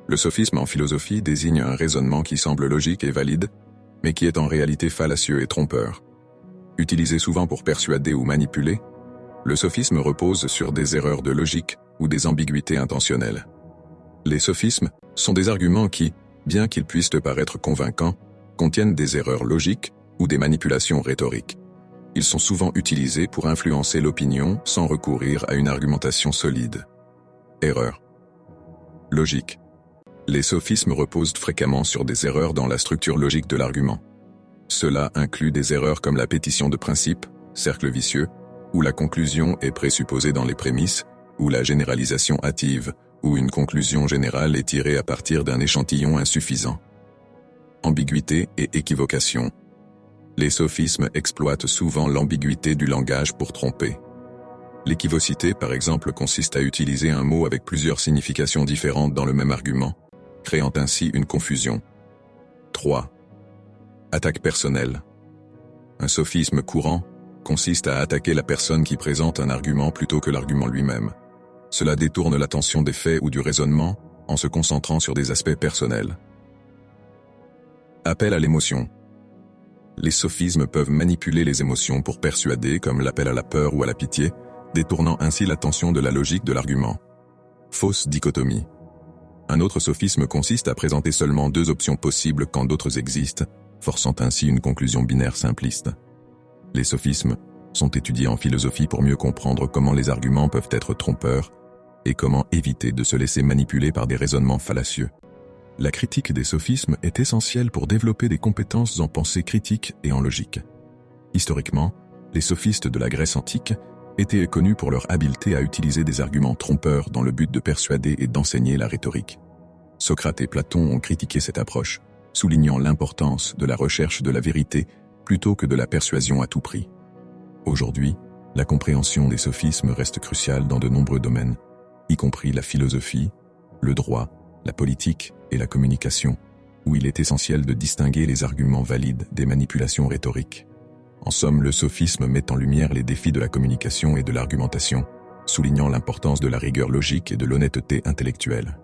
Le sophisme en philosophie désigne un raisonnement qui semble logique et valide, mais qui est en réalité fallacieux et trompeur. Utilisé souvent pour persuader ou manipuler, le sophisme repose sur des erreurs de logique ou des ambiguïtés intentionnelles. Les sophismes sont des arguments qui, bien qu'ils puissent paraître convaincants, contiennent des erreurs logiques ou des manipulations rhétoriques. Ils sont souvent utilisés pour influencer l'opinion sans recourir à une argumentation solide. Erreur. Logique. Les sophismes reposent fréquemment sur des erreurs dans la structure logique de l'argument. Cela inclut des erreurs comme la pétition de principe, cercle vicieux, où la conclusion est présupposée dans les prémices, ou la généralisation hâtive, où une conclusion générale est tirée à partir d'un échantillon insuffisant. Ambiguïté et équivocation. Les sophismes exploitent souvent l'ambiguïté du langage pour tromper. L'équivocité, par exemple, consiste à utiliser un mot avec plusieurs significations différentes dans le même argument, créant ainsi une confusion. 3. Attaque personnelle. Un sophisme courant consiste à attaquer la personne qui présente un argument plutôt que l'argument lui-même. Cela détourne l'attention des faits ou du raisonnement en se concentrant sur des aspects personnels. Appel à l'émotion. Les sophismes peuvent manipuler les émotions pour persuader, comme l'appel à la peur ou à la pitié, détournant ainsi l'attention de la logique de l'argument. Fausse dichotomie. Un autre sophisme consiste à présenter seulement deux options possibles quand d'autres existent, forçant ainsi une conclusion binaire simpliste. Les sophismes sont étudiés en philosophie pour mieux comprendre comment les arguments peuvent être trompeurs et comment éviter de se laisser manipuler par des raisonnements fallacieux. La critique des sophismes est essentielle pour développer des compétences en pensée critique et en logique. Historiquement, les sophistes de la Grèce antique étaient connus pour leur habileté à utiliser des arguments trompeurs dans le but de persuader et d'enseigner la rhétorique. Socrate et Platon ont critiqué cette approche, soulignant l'importance de la recherche de la vérité plutôt que de la persuasion à tout prix. Aujourd'hui, la compréhension des sophismes reste cruciale dans de nombreux domaines, y compris la philosophie, le droit, la politique et la communication, où il est essentiel de distinguer les arguments valides des manipulations rhétoriques. En somme, le sophisme met en lumière les défis de la communication et de l'argumentation, soulignant l'importance de la rigueur logique et de l'honnêteté intellectuelle.